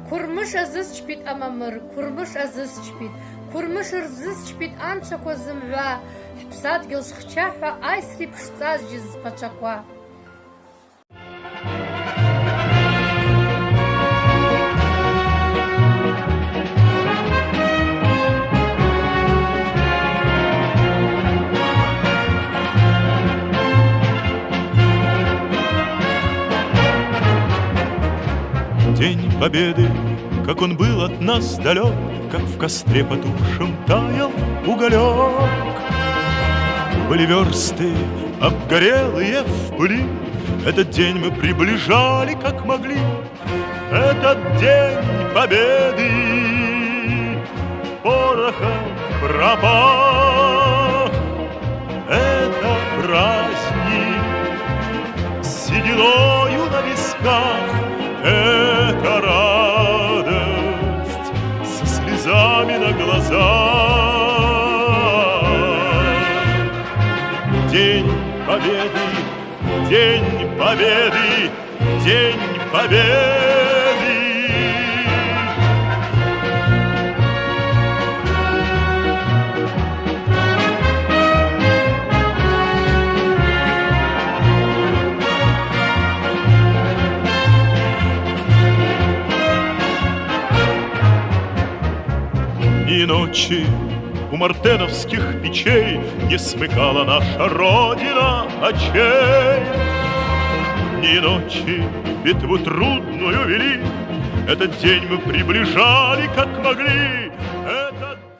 Kurmuş azız çpit amamır, kurmuş azız çpit. Kurmuş ırzız çpit ança kozım ve hpsat gılşıkça ve aysri pştsaz ciz paçakwa. День Победы, как он был от нас далек, как в костре потухшем таял уголек. Были версты, обгорелые в пыли, этот день мы приближали, как могли. Этот день Победы порохом пропах. Это праздник с сединою на висках. Это радость со слезами на глазах. День Победы, День Победы, День Победы. И ночи у мартеновских печей не смыкала наша Родина очей. Ни ночи битву трудную вели, этот день мы приближали, как могли.